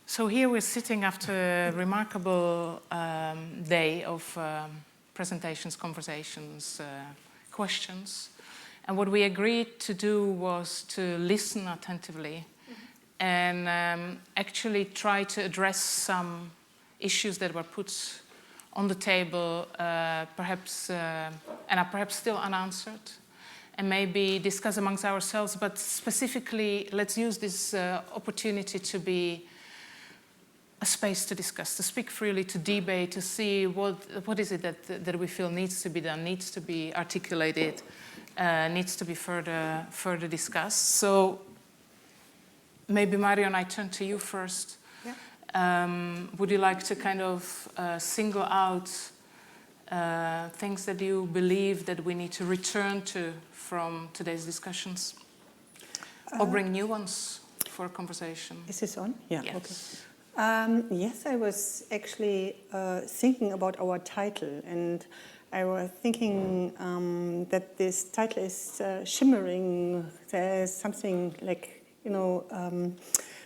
So here we're sitting after a remarkable day of presentations, conversations, questions. And what we agreed to do was to listen attentively and actually try to address some issues that were put on the table, perhaps and are perhaps still unanswered, and maybe discuss amongst ourselves. But specifically, let's use this opportunity to be a space to discuss, to speak freely, to debate, to see what is it that we feel needs to be done, needs to be articulated, needs to be further discussed. So maybe Marion, I turn to you first. Yeah. Would you like to kind of single out things that you believe that we need to return to from today's discussions, or bring new ones for a conversation? Is this on? Yeah. Yes. Okay. Yes, I was actually thinking about our title, and I was thinking that this title is shimmering. There's something like,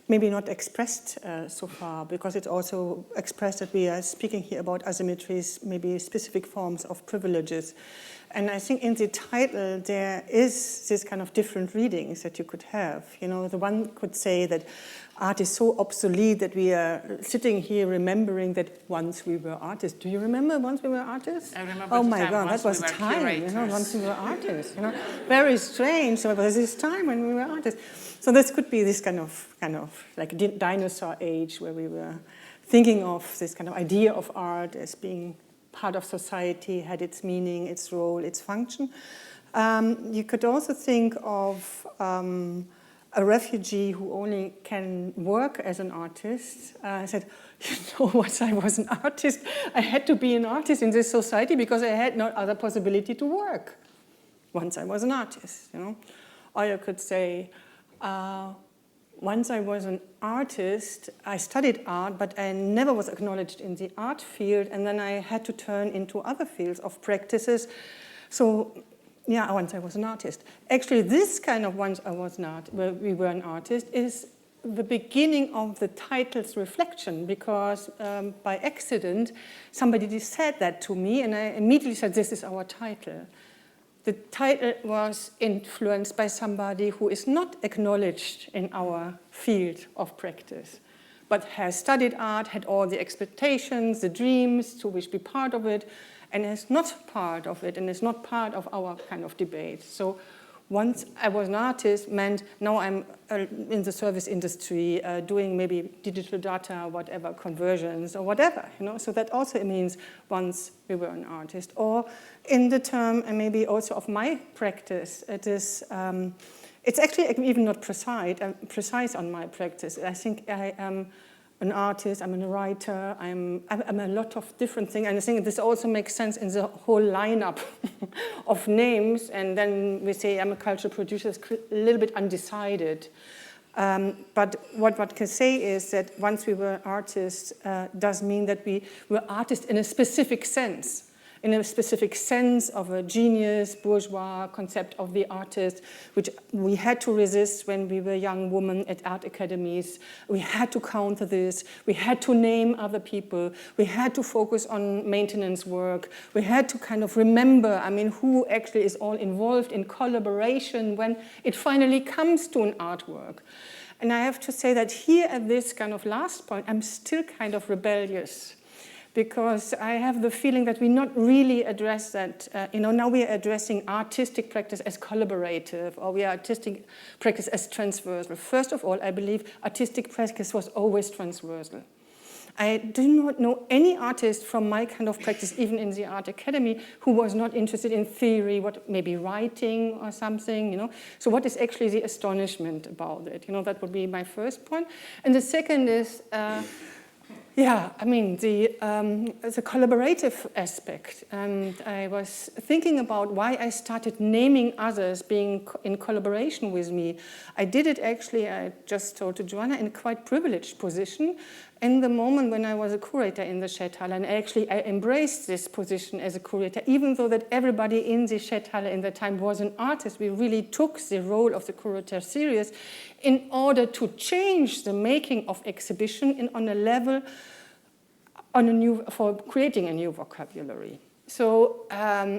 maybe not expressed so far, because it's also expressed that we are speaking here about asymmetries, maybe specific forms of privileges. And I think in the title there is this kind of different readings that you could have. The one could say that art is so obsolete that we are sitting here remembering that once we were artists. Do you remember once we were artists? I remember. Oh my God, that was time. Once we were artists. Very strange. So it was this time when we were artists. So this could be this kind of like dinosaur age, where we were thinking of this kind of idea of art as being part of society, had its meaning, its role, its function. You could also think of a refugee who only can work as an artist. I said, once I was an artist, I had to be an artist in this society because I had no other possibility to work. Once I was an artist, Or you could say, once I was an artist, I studied art, but I never was acknowledged in the art field, and then I had to turn into other fields of practices. So, yeah, once I was an artist. Actually, this kind of once I was not, where we were an artist, is the beginning of the title's reflection, because by accident, somebody said that to me, and I immediately said, this is our title. The title was influenced by somebody who is not acknowledged in our field of practice, but has studied art, had all the expectations, the dreams to wish to be part of it, and is not part of it, and is not part of our kind of debate. So once I was an artist meant now I'm in the service industry, doing maybe digital data, whatever, conversions or whatever, So that also means once we were an artist. Or in the term, and maybe also of my practice, it is, it's actually even not precise on my practice. I think I am an artist, I'm a writer, I'm a lot of different things. And I think this also makes sense in the whole lineup of names. And then we say I'm a cultural producer, it's a little bit undecided. But what one can say is that once we were artists does mean that we were artists in a specific sense. In a specific sense of a genius, bourgeois concept of the artist, which we had to resist when we were young women at art academies. We had to counter this. We had to name other people. We had to focus on maintenance work. We had to kind of remember, who actually is all involved in collaboration when it finally comes to an artwork. And I have to say that here at this kind of last point, I'm still kind of rebellious, because I have the feeling that we not really address that. Now we are addressing artistic practice as collaborative, or we are artistic practice as transversal. First of all, I believe artistic practice was always transversal. I do not know any artist from my kind of practice, even in the art academy, who was not interested in theory, maybe writing or something, So what is actually the astonishment about it? That would be my first point. And the second is, Yeah, I mean, the collaborative aspect. And I was thinking about why I started naming others being in collaboration with me. I did it actually, I just told to Joanna, in a quite privileged position in the moment when I was a curator in the Stadthalle. And actually, I embraced this position as a curator, even though that everybody in the Stadthalle in the time was an artist. We really took the role of the curator serious in order to change the making of exhibition on a level for creating a new vocabulary. So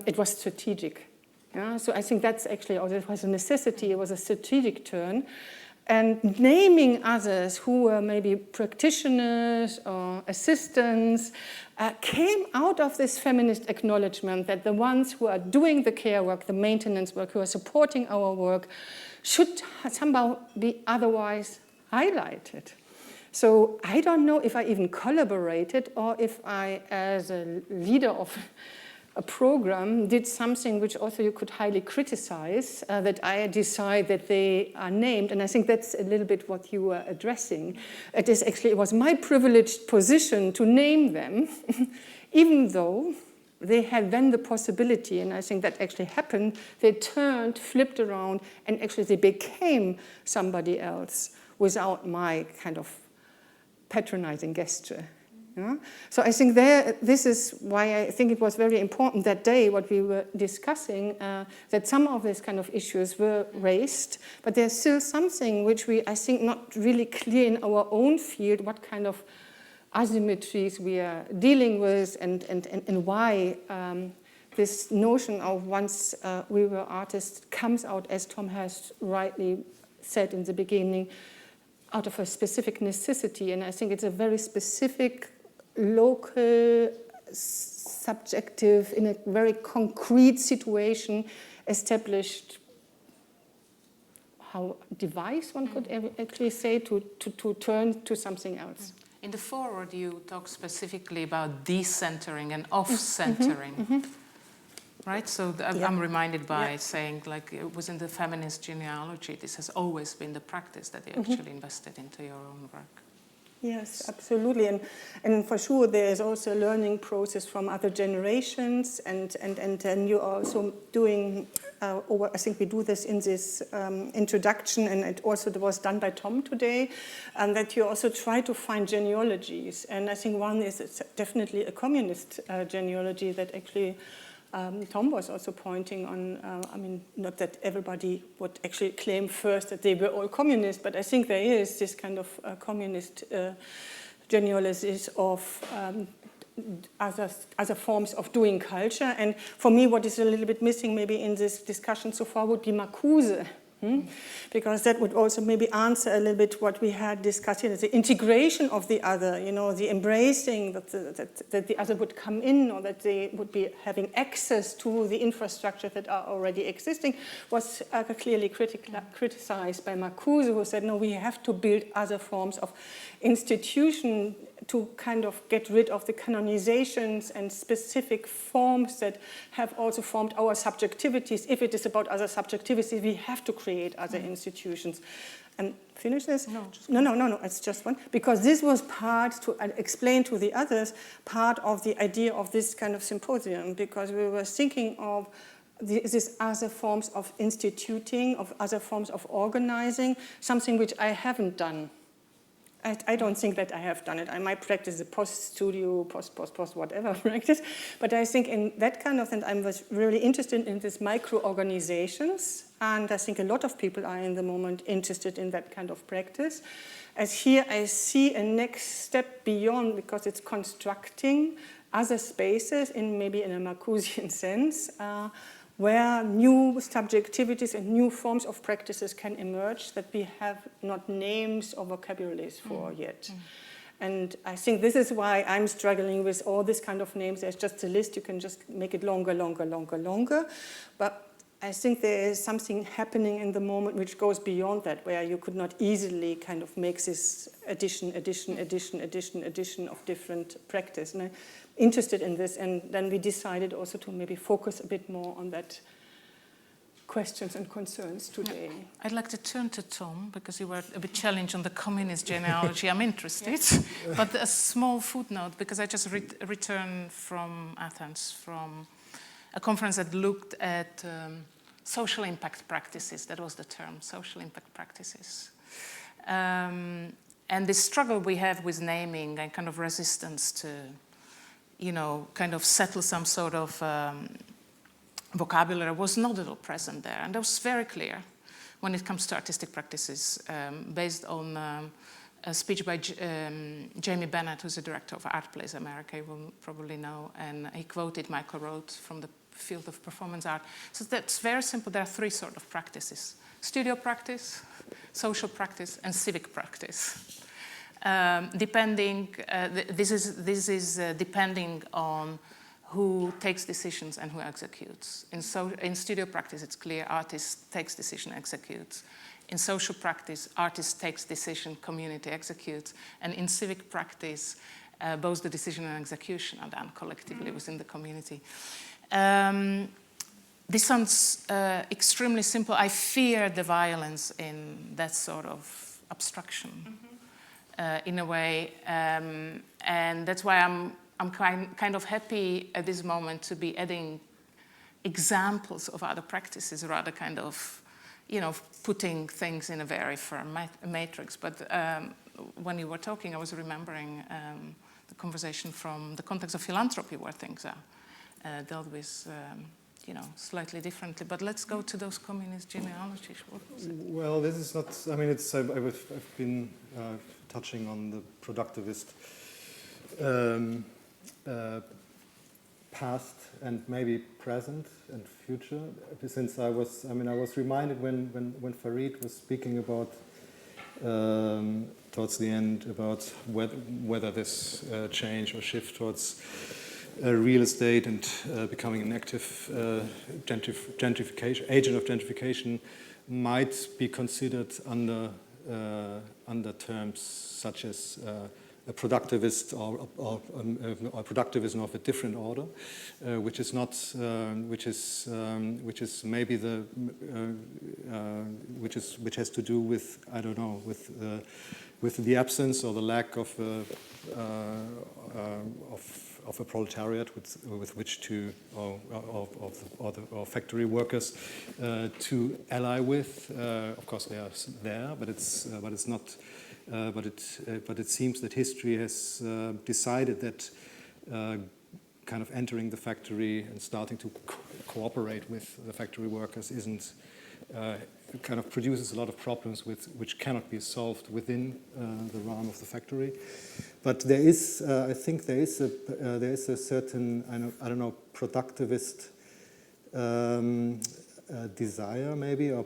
it was strategic. Yeah? So I think that's actually, it was a necessity, it was a strategic turn. And naming others who were maybe practitioners or assistants came out of this feminist acknowledgement that the ones who are doing the care work, the maintenance work, who are supporting our work, should somehow be otherwise highlighted. So I don't know if I even collaborated or if I, as a leader of a program, did something which also you could highly criticize, that I decide that they are named. And I think that's a little bit what you were addressing. It was my privileged position to name them, even though they had then the possibility, and I think that actually happened, they turned, flipped around, and actually they became somebody else without my kind of patronizing gesture. Yeah? So I think this is why I think it was very important that day, what we were discussing, that some of these kind of issues were raised, but there's still something which I think not really clear in our own field, what kind of asymmetries we are dealing with and why this notion of once we were artists comes out, as Tom has rightly said in the beginning, out of a specific necessity. And I think it's a very specific, local, subjective, in a very concrete situation, established device, one could actually say, to turn to something else. In the foreword, you talk specifically about decentering and off-centering, right? So I'm reminded by saying, like, it was in the feminist genealogy, this has always been the practice that you actually invested into your own work. Yes, absolutely, and for sure there is also a learning process from other generations, and you're also doing. I think we do this in this introduction, and it also was done by Tom today, and that you also try to find genealogies. And I think one is it's definitely a communist genealogy that actually Tom was also pointing on. I mean, not that everybody would actually claim first that they were all communist, but I think there is this kind of communist genealogies of other forms of doing culture. And for me, what is a little bit missing maybe in this discussion so far would be Marcuse. Because that would also maybe answer a little bit what we had discussed here, the integration of the other, the embracing that the other would come in, or that they would be having access to the infrastructure that are already existing, was clearly criticized by Marcuse, who said, no, we have to build other forms of institution to kind of get rid of the canonizations and specific forms that have also formed our subjectivities. If it is about other subjectivities, we have to create other institutions. And finish this? No, it's just one. Because this was part, to explain to the others, part of the idea of this kind of symposium, because we were thinking of these other forms of instituting, of other forms of organizing, something which I haven't done. I don't think that I have done it. I might practice the post-studio, post, whatever practice. But I think in that kind of thing, I was really interested in these micro-organizations. And I think a lot of people are in the moment interested in that kind of practice. As here I see a next step beyond, because it's constructing other spaces, maybe in a Marcusian sense, where new subjectivities and new forms of practices can emerge that we have not names or vocabularies for yet. And I think this is why I'm struggling with all this kind of names. There's just a list, you can just make it longer. But I think there is something happening in the moment which goes beyond that, where you could not easily kind of make this addition of different practice. And I'm interested in this, and then we decided also to maybe focus a bit more on that questions and concerns today. Yeah. I'd like to turn to Tom, because you were a bit challenged on the communist genealogy. I'm interested. But a small footnote, because I just returned from Athens, from a conference that looked at social impact practices. That was the term, social impact practices. And the struggle we have with naming and kind of resistance to, you know, kind of settle some sort of vocabulary was not at all present there. And that was very clear when it comes to artistic practices, based on a speech by Jamie Bennett, who's the director of Art Plays America, you will probably know, and he quoted Michael Roth from the field of performance art. So that's very simple. There are three sort of practices: studio practice, social practice, and civic practice. This is depending on who takes decisions and who executes. In studio practice, it's clear: artist takes decision, executes. In social practice, artist takes decision, community executes. And in civic practice, both the decision and execution are done collectively within the community. This sounds extremely simple. I fear the violence in that sort of abstraction, in a way. And that's why I'm kind of happy at this moment to be adding examples of other practices, rather kind of, you know, putting things in a very firm matrix. But when you were talking, I was remembering the conversation from the context of philanthropy, where things are dealt with, you know, slightly differently. But let's go to those communist genealogies. What was it? Well, this is not. I mean, it's. I've been touching on the productivist past and maybe present and future. Since I was reminded when Farid was speaking about towards the end about whether this change or shift towards real estate and becoming an active gentrification agent of gentrification might be considered under terms such as a productivist or productivism of a different order, which is not, which is maybe the, which has to do with, I don't know, with the absence or the lack of a proletariat with which to, or factory workers to ally with. Of course, they are there, but it's not. But it seems that history has decided that kind of entering the factory and starting to cooperate with the factory workers isn't kind of produces a lot of problems which cannot be solved within the realm of the factory. But there is, I think, there is a certain I don't know productivist desire maybe, or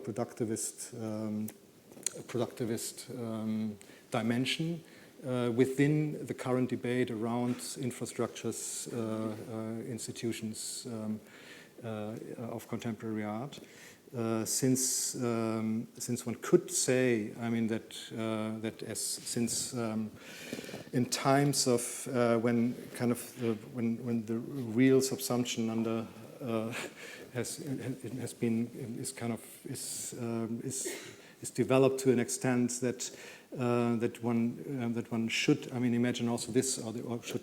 productivist dimension within the current debate around infrastructures, institutions of contemporary art. Since one could say, I mean, since in times of when kind of when the real subsumption under is developed to an extent that that one should, I mean, imagine also this, or should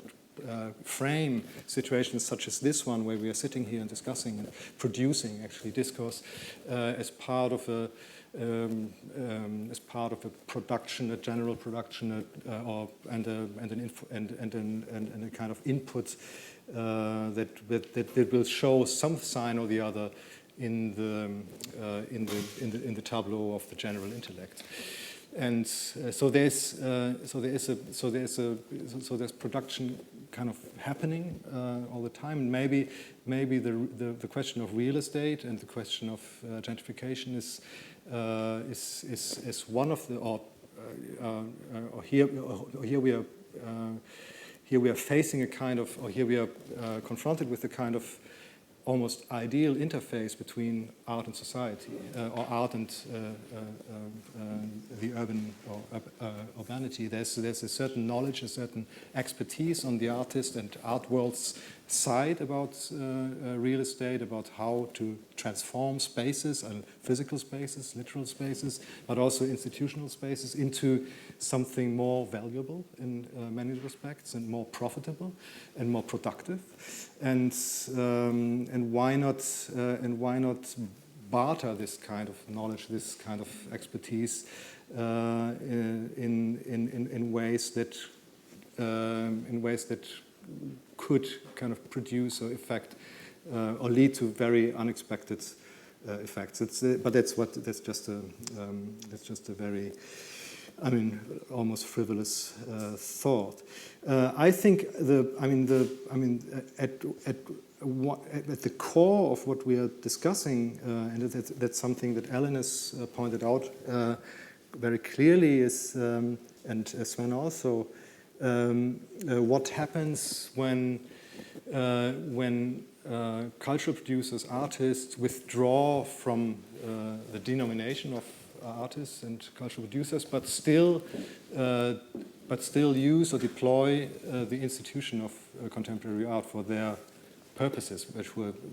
frame situations such as this one, where we are sitting here and discussing and producing actually discourse as part of a production, a general production, and a kind of input that will show some sign or the other in the tableau of the general intellect. And so there's production kind of happening all the time. And maybe the question of real estate and the question of gentrification is one of the here we are facing a kind of, or here we are confronted with a kind of almost ideal interface between art and society, or art and the urban urbanity. There's a certain knowledge, a certain expertise on the artist and art world's side about real estate, about how to transform spaces and physical spaces, literal spaces, but also institutional spaces into something more valuable in many respects and more profitable and more productive. And why not barter this kind of knowledge, this kind of expertise in ways that could kind of produce or affect or lead to very unexpected effects. But that's just a very, I mean, almost frivolous thought. I think at the core of what we are discussing, and that's something that Ellen has pointed out very clearly, is and Sven also. What happens when cultural producers, artists withdraw from the denomination of artists and cultural producers, but still use or deploy the institution of contemporary art for their purposes,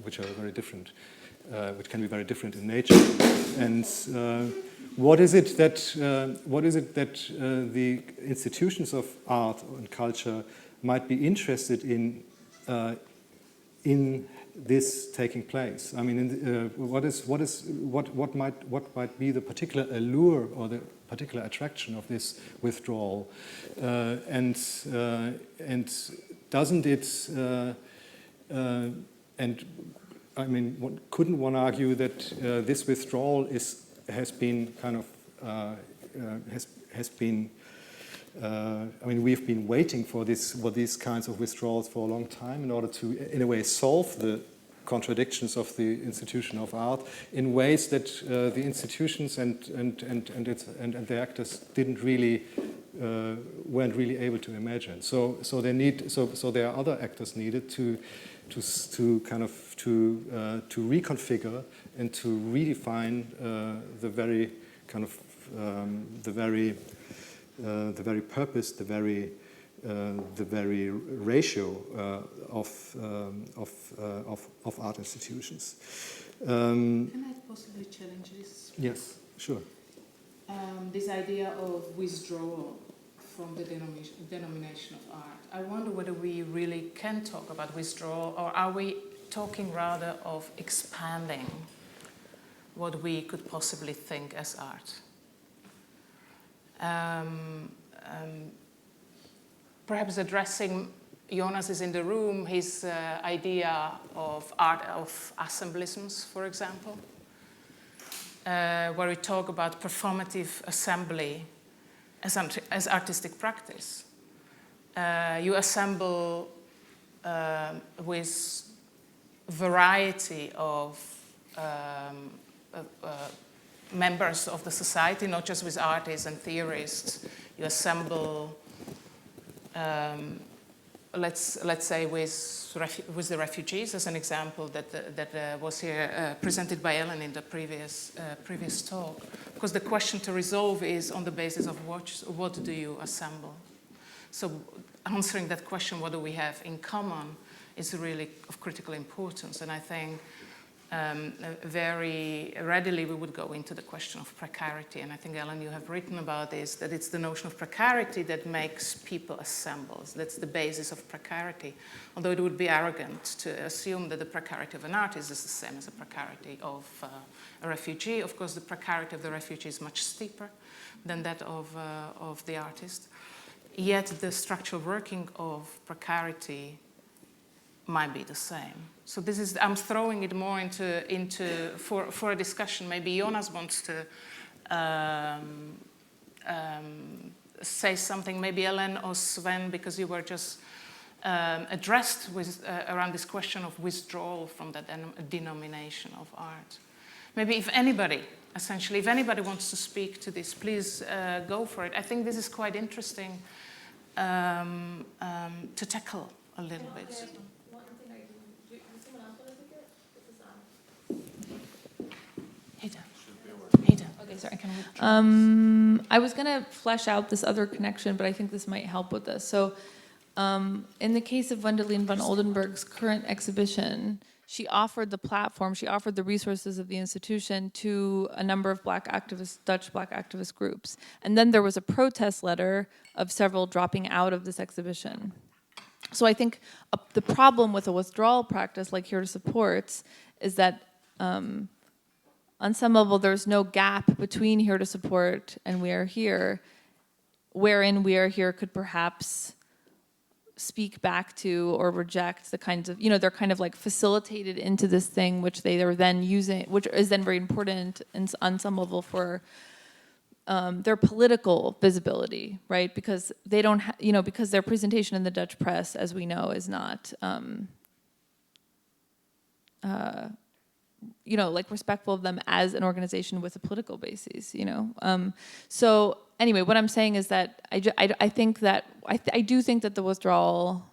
which are very different, which can be very different in nature. And what is it that the institutions of art and culture might be interested in this taking place? I mean, what might be the particular allure or the particular attraction of this withdrawal? And doesn't it? And I mean, couldn't one argue that this withdrawal has been kind of has been. I mean, we've been waiting for these kinds of withdrawals for a long time in order to, in a way, solve the contradictions of the institution of art in ways that the institutions and the actors weren't really able to imagine. So there are other actors needed to reconfigure and to redefine the very kind of the very purpose, the very ratio of art institutions. Can I possibly challenge this? Yes, sure. This idea of withdrawal from the denomination of art. I wonder whether we really can talk about withdrawal, or are we talking rather of expanding what we could possibly think as art? Perhaps addressing, Jonas is in the room, his idea of art of assemblisms, for example, where we talk about performative assembly as artistic practice. You assemble with variety of members of the society, not just with artists and theorists. You assemble, let's say, with the refugees, as an example that was here presented by Ellen in the previous talk. Because the question to resolve is on the basis of what do you assemble? So answering that question, what do we have in common, is really of critical importance. And I think very readily we would go into the question of precarity. And I think, Ellen, you have written about this, that it's the notion of precarity that makes people assemble. That's the basis of precarity. Although it would be arrogant to assume that the precarity of an artist is the same as the precarity of a refugee. Of course, the precarity of the refugee is much steeper than that of the artist. Yet the structural working of precarity might be the same. So this is, I'm throwing it more into for a discussion. Maybe Jonas wants to say something. Maybe Ellen or Sven, because you were just addressed with around this question of withdrawal from that denomination of art. Maybe if anybody wants to speak to this, please go for it. I think this is quite interesting to tackle a little bit. Okay, sorry. I was going to flesh out this other connection, but I think this might help with this. So in the case of Wendelin van Oldenburg's current exhibition, she offered the platform, she offered the resources of the institution to a number of Dutch black activist groups. And then there was a protest letter of several dropping out of this exhibition. So I think the problem with a withdrawal practice like Here to Support is that on some level there's no gap between Here to Support and We Are Here, wherein We Are Here could perhaps speak back to or reject the kinds of, they're kind of like facilitated into this thing which they are then using, which is then very important on some level for their political visibility, right? Because they don't, because their presentation in the Dutch press, as we know, is not, like respectful of them as an organization with a political basis, So anyway, what I'm saying is that I do think that the withdrawal,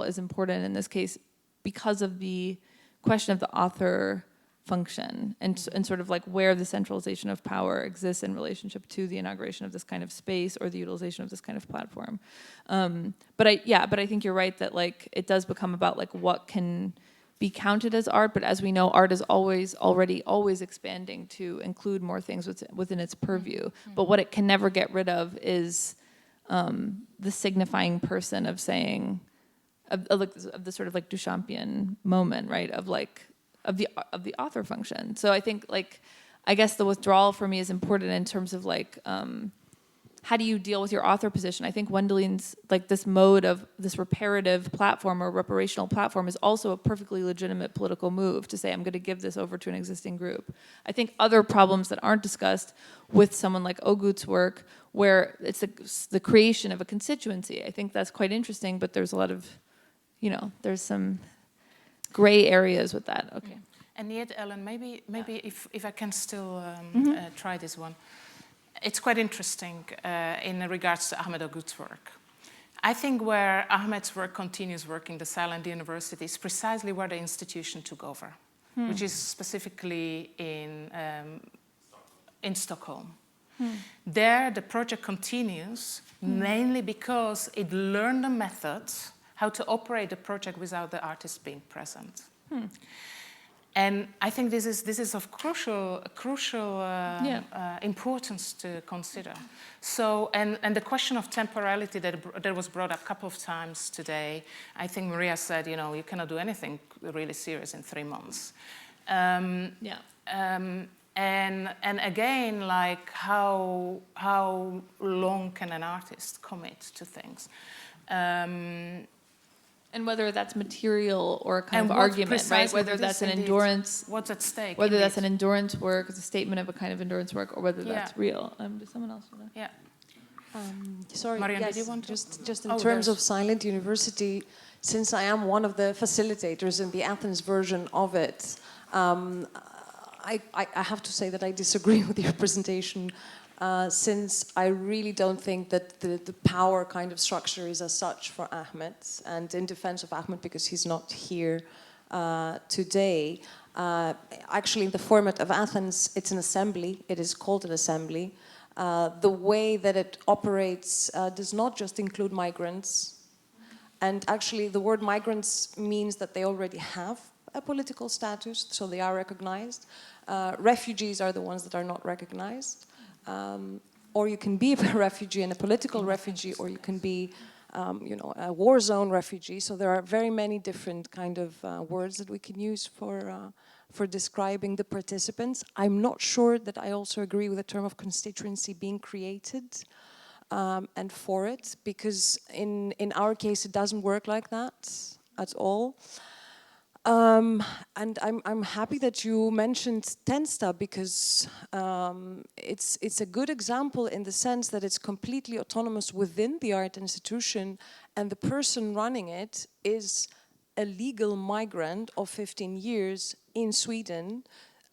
is important in this case because of the question of the author function and sort of like where the centralization of power exists in relationship to the inauguration of this kind of space or the utilization of this kind of platform. But I think you're right that like it does become about like what can be counted as art, but as we know, art is always expanding to include more things within its purview. Mm-hmm. But what it can never get rid of is the signifying person of saying, of the sort of like Duchampian moment, right? Of the author function. So I think like, I guess the withdrawal for me is important in terms of like, how do you deal with your author position? I think Wendelin's, like this mode of this reparative platform or reparational platform is also a perfectly legitimate political move to say, I'm going to give this over to an existing group. I think other problems that aren't discussed with someone like Ogut's work, where it's the creation of a constituency, I think that's quite interesting, but there's a lot of, there's some gray areas with that. Okay. And yet, Ellen, maybe if I can still try this one. It's quite interesting in regards to Ahmed Ogut's work. I think where Ahmed's work continues working, the Silent University, is precisely where the institution took over, which is specifically in Stockholm. There, the project continues, mainly because it learned the method how to operate the project without the artist being present. And I think this is of crucial importance to consider. So, and the question of temporality that was brought up a couple of times today, I think Maria said, you cannot do anything really serious in 3 months. And again, like how long can an artist commit to things? And whether that's material or a kind of argument, right? Whether that's an endurance, what's at stake? Whether that's an endurance work, as a statement of a kind of endurance work, or whether that's real. Does someone else want to? Yeah. Sorry, Marion, yes, did you want to? just in terms of Silent University, since I am one of the facilitators in the Athens version of it, I have to say that I disagree with your presentation. Since I really don't think that the power kind of structure is as such for Ahmed, and in defense of Ahmed because he's not here today. Actually, in the format of Athens, it's an assembly. It is called an assembly. The way that it operates does not just include migrants. And actually, the word migrants means that they already have a political status, so they are recognized. Refugees are the ones that are not recognized. Or you can be a refugee and a political refugee, or you can be, a war zone refugee. So there are very many different kind of words that we can use for describing the participants. I'm not sure that I also agree with the term of constituency being created and for it, because in our case it doesn't work like that at all. And I'm happy that you mentioned Tensta, because it's a good example in the sense that it's completely autonomous within the art institution, and the person running it is a legal migrant of 15 years in Sweden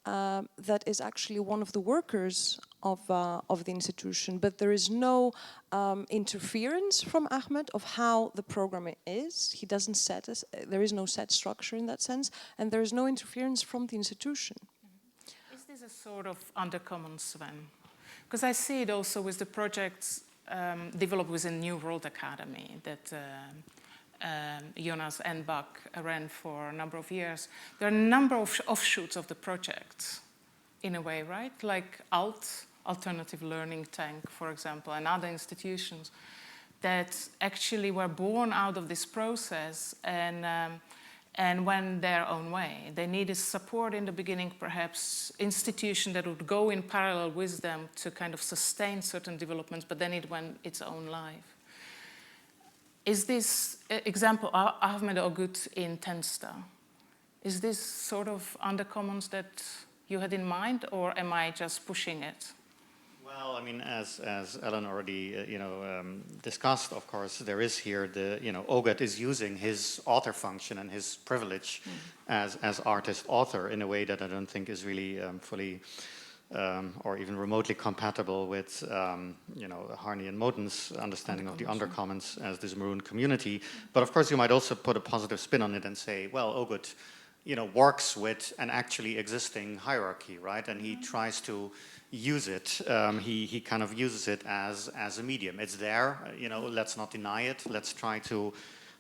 that is actually one of the workers of the institution. But there is no interference from Ahmed of how the program is. He doesn't set us, there is no set structure in that sense, and there is no interference from the institution. Is this a sort of undercommon, Sven? Because I see it also with the projects developed within New World Academy that Jonas and BAK ran for a number of years. There are a number of offshoots of the project, in a way, right? Like Alternative Learning Tank, for example, and other institutions that actually were born out of this process and went their own way. They needed support in the beginning, perhaps institution that would go in parallel with them to kind of sustain certain developments, but then it went its own life. Is this example, Ahmed Ogut in Tensta, is this sort of undercommons that you had in mind, or am I just pushing it? Well, I mean, as Ellen already, discussed, of course, there is here Ogut is using his author function and his privilege as artist-author in a way that I don't think is really fully or even remotely compatible with, Harney and Moten's understanding of the undercommons as this maroon community. But of course, you might also put a positive spin on it and say, well, Ogut, works with an actually existing hierarchy, right? And he tries to use it. He kind of uses it as a medium. It's there, let's not deny it. Let's try to,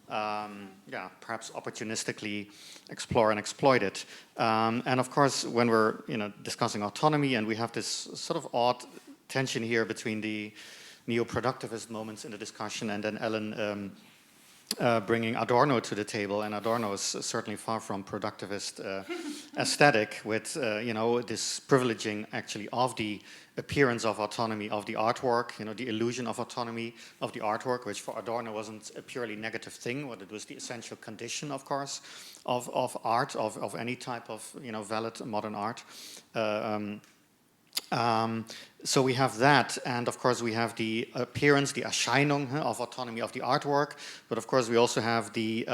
perhaps opportunistically explore and exploit it. And of course, when we're, discussing autonomy, and we have this sort of odd tension here between the neo-productivist moments in the discussion and then Ellen bringing Adorno to the table, and Adorno is certainly far from productivist aesthetic with, this privileging actually of the appearance of autonomy of the artwork, the illusion of autonomy of the artwork, which for Adorno wasn't a purely negative thing, but it was the essential condition, of course, of art, of any type of, valid modern art. So we have that, and of course we have the appearance, the Erscheinung of autonomy of the artwork, but of course we also have the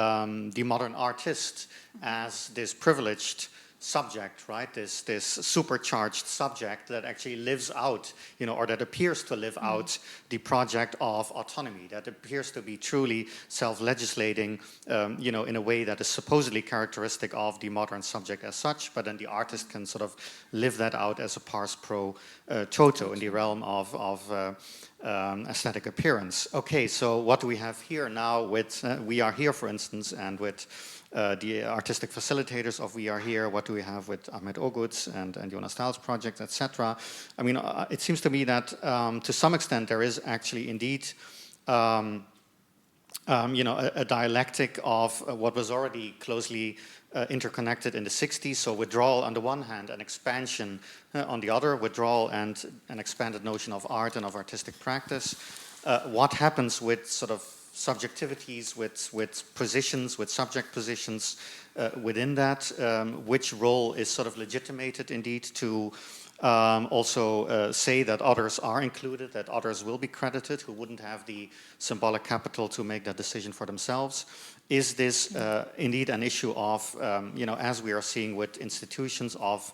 modern artist as this privileged subject, right? This supercharged subject that actually lives out, or that appears to live out the project of autonomy, that appears to be truly self-legislating, in a way that is supposedly characteristic of the modern subject as such, but then the artist can sort of live that out as a pars pro toto in the realm of aesthetic appearance. Okay, so what do we have here now with We Are Here, for instance, and with the artistic facilitators of We Are Here? What do we have with Ahmed Ogut and Jonas Stahl's project, etc.? I mean, it seems to me that to some extent there is actually indeed a dialectic of what was already closely interconnected in the 60s. So withdrawal on the one hand and expansion on the other, withdrawal and an expanded notion of art and of artistic practice. What happens with sort of subjectivities, with positions, with subject positions within that? Which role is sort of legitimated indeed to also say that others are included, that others will be credited who wouldn't have the symbolic capital to make that decision for themselves? Is this indeed an issue of, as we are seeing with institutions, of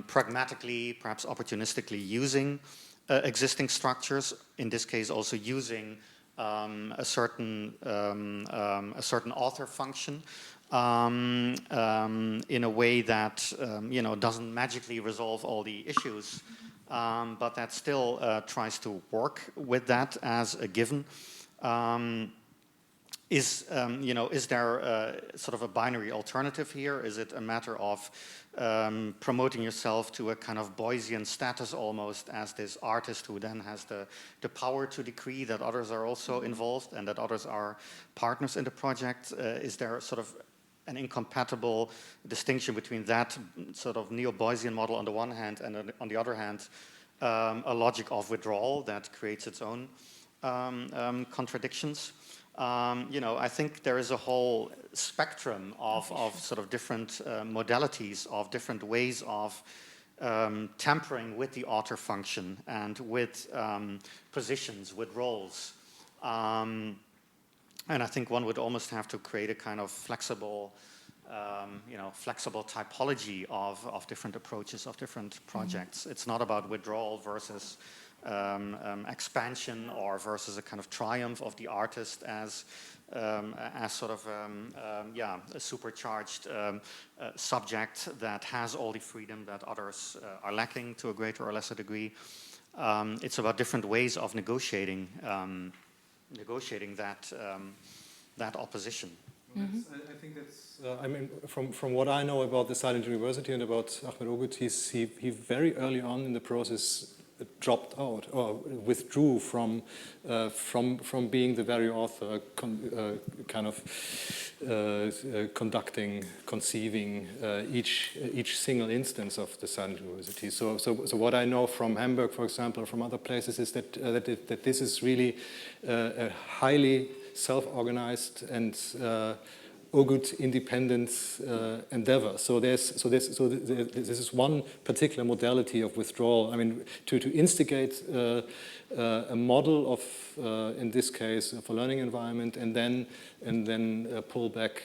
pragmatically, perhaps opportunistically using existing structures, in this case also using a certain author function in a way that doesn't magically resolve all the issues, but that still tries to work with that as a given. Is there sort of a binary alternative here? Is it a matter of promoting yourself to a kind of Boysian status almost as this artist who then has the power to decree that others are also involved and that others are partners in the project? Is there sort of an incompatible distinction between that sort of neo-Boysian model on the one hand and on the other hand a logic of withdrawal that creates its own contradictions? I think there is a whole spectrum of sort of different modalities, of different ways of tampering with the author function and with positions, with roles. And I think one would almost have to create a kind of flexible, flexible typology of different approaches, of different projects. It's not about withdrawal versus expansion or versus a kind of triumph of the artist as sort of a supercharged subject that has all the freedom that others are lacking to a greater or lesser degree. It's about different ways of negotiating that opposition. Well, I think that's. I mean, from what I know about the Silent University and about Ahmed Ogut, he very early on in the process dropped out or withdrew from being the very author, conducting, conceiving each single instance of the Silent University. So what I know from Hamburg, for example, from other places, is that this is really a highly self-organized and Ogut independent endeavor. So this is one particular modality of withdrawal. I mean, to instigate a model of, in this case, of a learning environment, and then pull back.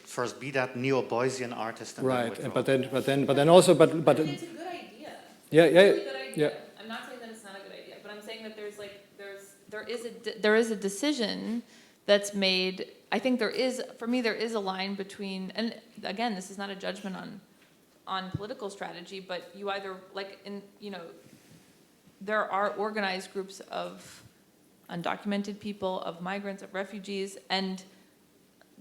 First, be that neo-Boysian artist, and right? Then but then also, but it's a good idea. Yeah. It's a good idea. Yeah. I'm not saying that it's not a good idea, but I'm saying that there is a decision that's made. I think there is a line between, and again, this is not a judgment on political strategy, but you either, there are organized groups of undocumented people, of migrants, of refugees, and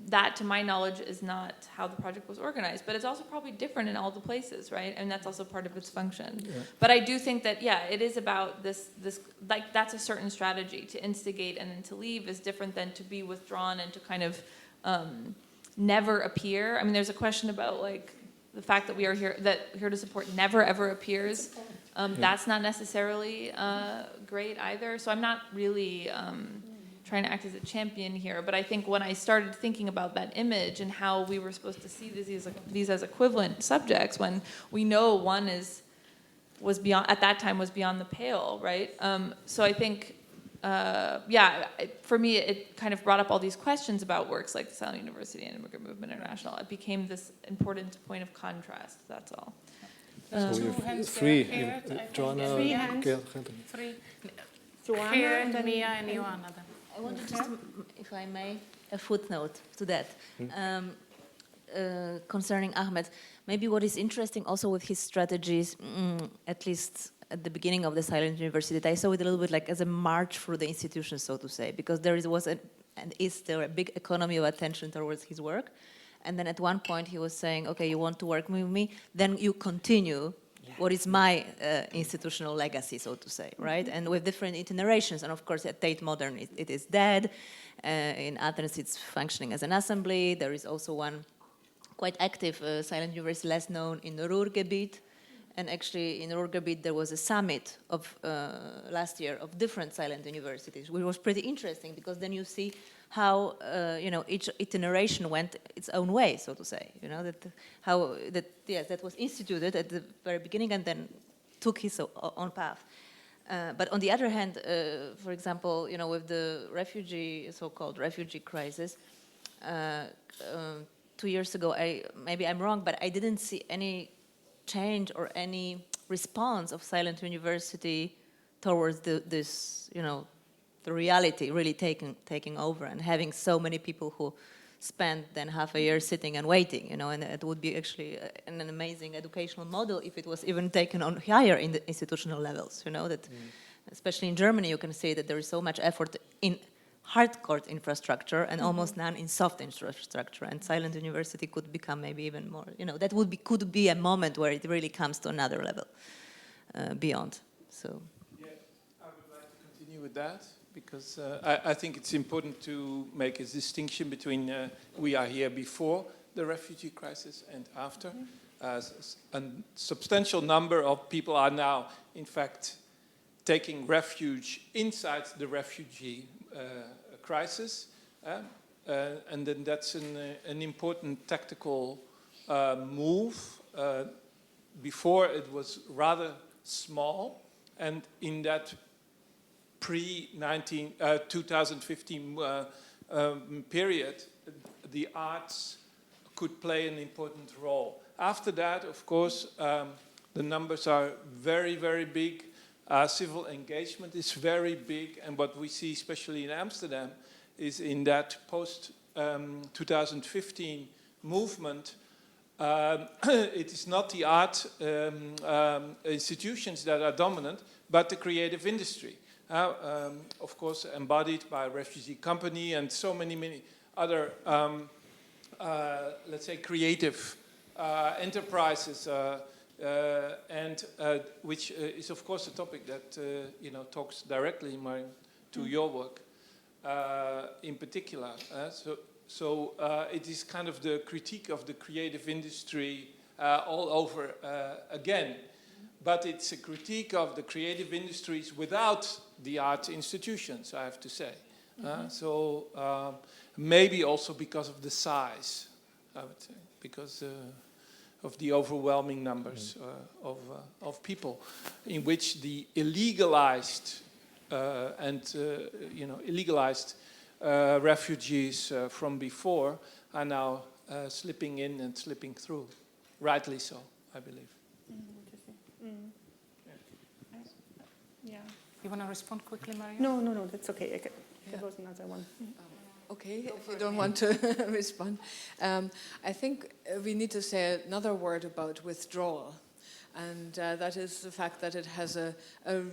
that, to my knowledge, is not how the project was organized. But it's also probably different in all the places, right? And that's also part of its function. Yeah. But I do think that, it is about this, like, that's a certain strategy. To instigate and then to leave is different than to be withdrawn and to kind of never appear. I mean, there's a question about, like, the fact that we are here to support never ever appears. That's not necessarily great either. So I'm not really trying to act as a champion here, but I think when I started thinking about that image and how we were supposed to see these as equivalent subjects, when we know one was beyond, at that time, was beyond the pale, right? So I think, for me, it kind of brought up all these questions about works like the Silent University and Immigrant Movement International. It became this important point of contrast, that's all. Two hands three. there, Joanna, three hands. Three. Joanna, and Mia, and Joanna then. I wanted just, if I may, a footnote to that. Concerning Ahmed, maybe what is interesting also with his strategies, at least at the beginning of the Silent University, that I saw it a little bit like as a march through the institution, so to say, because there was and is still a big economy of attention towards his work. And then at one point he was saying, okay, you want to work with me, then you continue what is my institutional legacy, so to say, right? And with different itinerations. And of course, at Tate Modern, it is dead. In Athens, it's functioning as an assembly. There is also one quite active Silent University, less known, in the Ruhrgebiet. And actually, in Ruhrgebiet, there was a summit of last year of different silent universities, which was pretty interesting because then you see how each iteration went its own way, so to say. That was instituted at the very beginning and then took his own path. But on the other hand, for example, with the so-called refugee crisis, 2 years ago, maybe I'm wrong, but I didn't see any change or any response of Silent University towards this, the reality really taking over and having so many people who spend then half a year sitting and waiting, and it would be actually an amazing educational model if it was even taken on higher in the institutional levels, that especially in Germany you can see that there is so much effort in hardcore infrastructure and almost none in soft infrastructure, and Silent University could become maybe even more, that could be a moment where it really comes to another level beyond. So. Yeah, I would like to continue with that because I think it's important to make a distinction between we are here before the refugee crisis and after. A substantial number of people are now, in fact, taking refuge inside the refugee crisis, and then that's an important tactical move. Before it was rather small, and in that pre-2015 period, the arts could play an important role. After that, of course, the numbers are very, very big. Civil engagement is very big, and what we see, especially in Amsterdam, is in that post-2015 movement, it is not the art institutions that are dominant, but the creative industry. Of course, embodied by a refugee company and so many other, let's say, creative enterprises, and which is, of course, a topic that talks directly, Marion, to your work in particular. So it is kind of the critique of the creative industry all over again. But it's a critique of the creative industries without the art institutions, I have to say. So maybe also because of the size, I would say, because of the overwhelming numbers of people, in which the illegalized illegalized refugees from before are now slipping in and slipping through. Rightly so, I believe. Yeah. You want to respond quickly, Marion? No, that's okay. There was another one. Okay, if you don't want to respond. I think we need to say another word about withdrawal. And that is the fact that it has a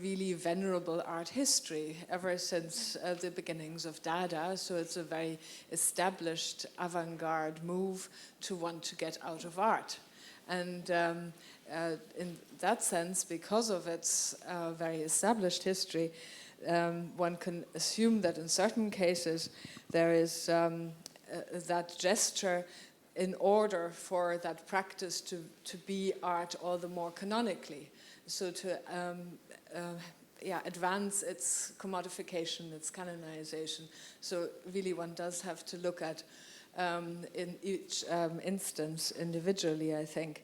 really venerable art history ever since the beginnings of Dada. So it's a very established avant-garde move to want to get out of art. And in that sense, because of its very established history, one can assume that in certain cases there is that gesture in order for that practice to be art all the more canonically. So to advance its commodification, its canonization. So really one does have to look at in each instance individually, I think.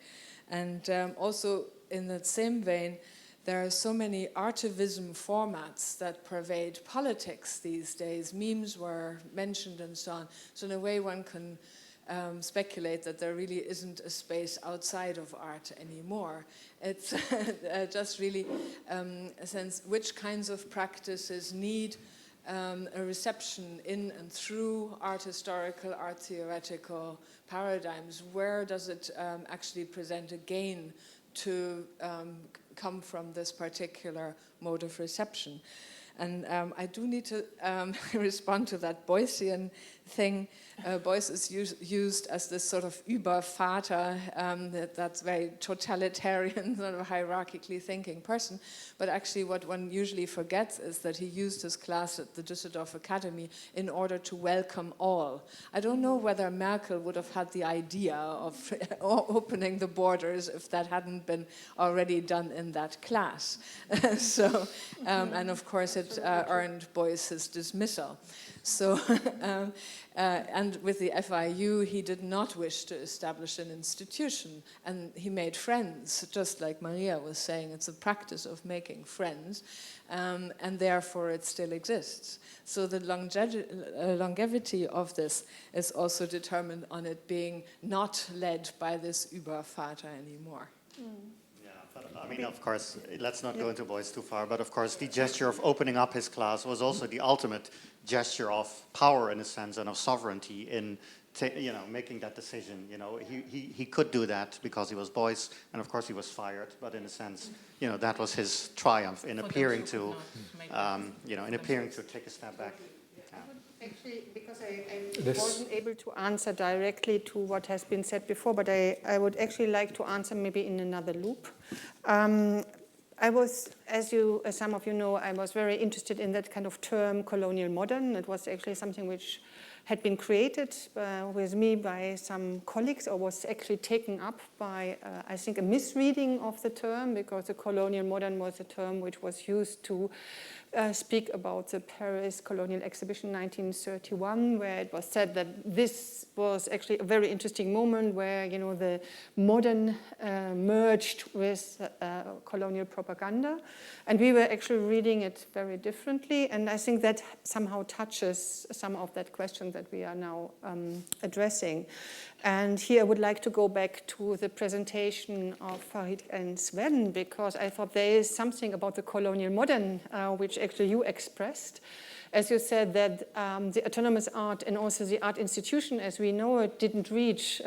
And also in that same vein, there are so many artivism formats that pervade politics these days. Memes were mentioned and so on. So in a way one can speculate that there really isn't a space outside of art anymore. It's just really a sense which kinds of practices need a reception in and through art historical, art theoretical paradigms. Where does it actually present a gain to come from this particular mode of reception? And I do need to respond to that Beuys thing. Beuys is used as this sort of Übervater, that's very totalitarian, sort of hierarchically thinking person. But actually what one usually forgets is that he used his class at the Düsseldorf Academy in order to welcome all. I don't know whether Merkel would have had the idea of opening the borders if that hadn't been already done in that class. So, and of course it earned Beuys' dismissal. So, and with the FIU, he did not wish to establish an institution, and he made friends, just like Maria was saying. It's a practice of making friends, and therefore it still exists. So the longevity of this is also determined on it being not led by this Übervater anymore. But, I mean, of course, let's not go into Beuys too far, but of course the gesture of opening up his class was also the ultimate gesture of power, in a sense, and of sovereignty in making that decision. He could do that because he was Beuys, and of course he was fired, but in a sense, that was his triumph in appearing to, take a step back. Actually, because I wasn't able to answer directly to what has been said before, but I would actually like to answer maybe in another loop. I was, as some of you know, I was very interested in that kind of term, colonial modern. It was actually something which had been created with me by some colleagues, or was actually taken up by, I think, a misreading of the term, because the colonial modern was a term which was used to speak about the Paris Colonial Exhibition 1931, where it was said that this was actually a very interesting moment where, the modern merged with colonial propaganda. And we were actually reading it very differently. And I think that somehow touches some of that question that we are now addressing. And here I would like to go back to the presentation of Farid and Sven, because I thought there is something about the colonial modern which actually you expressed. as you said, that the autonomous art and also the art institution as we know it didn't reach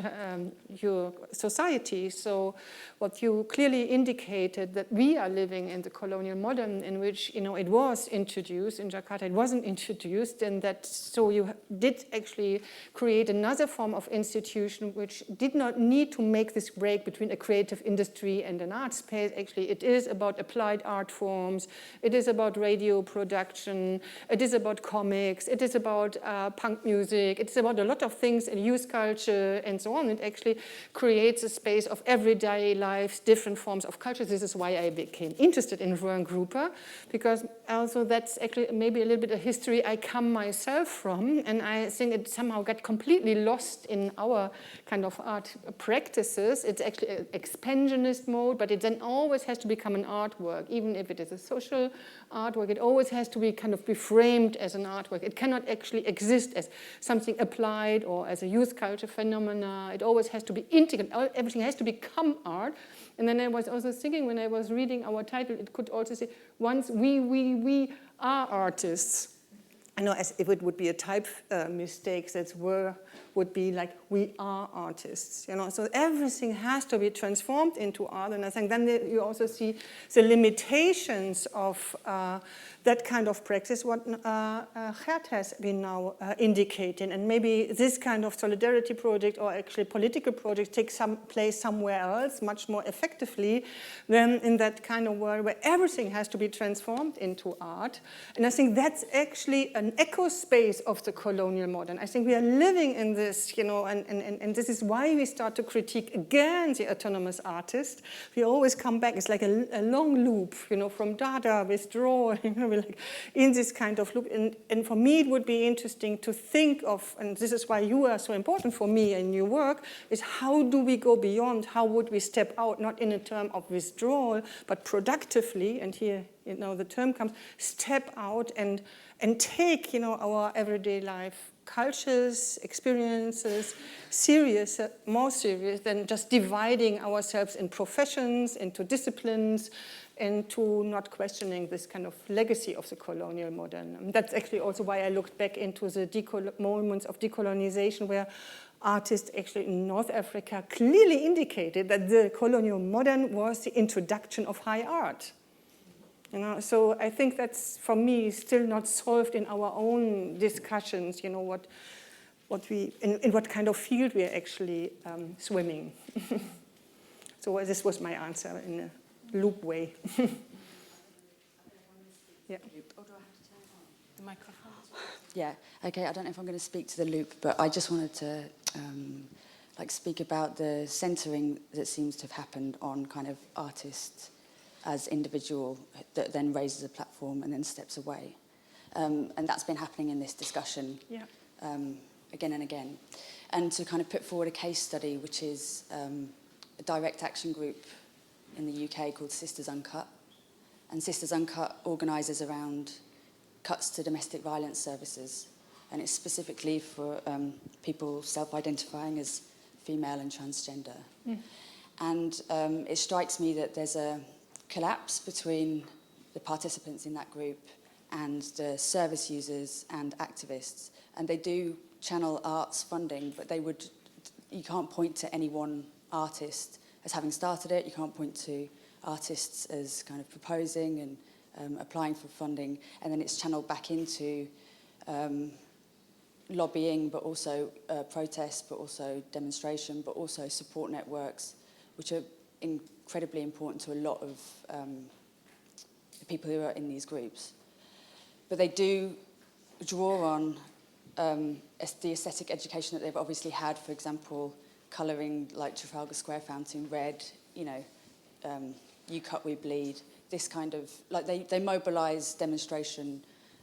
your society. So what you clearly indicated that we are living in the colonial modern in which it was introduced in Jakarta, it wasn't introduced, and that so you did actually create another form of institution which did not need to make this break between a creative industry and an art space. Actually, it is about applied art forms, it is about radio production, it is about comics, it is about punk music, it's about a lot of things in youth culture and so on. It actually creates a space of everyday lives, different forms of culture. This is why I became interested in Röhrengruppe, because also that's actually maybe a little bit of history I come myself from, and I think it somehow got completely lost in our kind of art practices. It's actually an expansionist mode, but it then always has to become an artwork. Even if it is a social artwork, it always has to be kind of be framed as an artwork. It cannot actually exist as something applied or as a youth culture phenomena. It always has to be integrated. Everything has to become art. And then I was also thinking when I was reading our title, it could also say, once we are artists. I know as if it would be a type mistake, that would be like, we are artists, So everything has to be transformed into art, and I think then you also see the limitations of that kind of practice, what Gert has been now indicating, and maybe this kind of solidarity project or actually political project takes some place somewhere else, much more effectively than in that kind of world where everything has to be transformed into art. And I think that's actually an echo space of the colonial modern. I think we are living in this, and this is why we start to critique again the autonomous artist. We always come back, it's like a long loop, from Dada, withdrawal, we're like in this kind of loop. And for me, it would be interesting to think of, and this is why you are so important for me in your work, is how do we go beyond, how would we step out, not in a term of withdrawal, but productively, and here, the term comes, step out and take, our everyday life cultures, experiences, more serious than just dividing ourselves in professions, into disciplines, and to not questioning this kind of legacy of the colonial modern. And that's actually also why I looked back into the moments of decolonization where artists actually in North Africa clearly indicated that the colonial modern was the introduction of high art. So I think that's, for me, still not solved in our own discussions, what we, in what kind of field we are actually swimming. So this was my answer in a loop way. Yeah. The microphone. Yeah, okay, I don't know if I'm going to speak to the loop, but I just wanted to speak about the centering that seems to have happened on kind of artists as individual that then raises a platform and then steps away. And that's been happening in this discussion again and again. And to kind of put forward a case study, which is a direct action group in the UK called Sisters Uncut. And Sisters Uncut organises around cuts to domestic violence services. And it's specifically for people self-identifying as female and transgender. Mm. And it strikes me that there's a collapse between the participants in that group and the service users and activists. And they do channel arts funding, but you can't point to any one artist as having started it. You can't point to artists as kind of proposing and applying for funding. And then it's channeled back into lobbying, but also protest, but also demonstration, but also support networks, which are incredibly important to a lot of the people who are in these groups. But they do draw on the aesthetic education that they've obviously had, for example, colouring like Trafalgar Square fountain red, you cut, we bleed, this kind of, they mobilise demonstration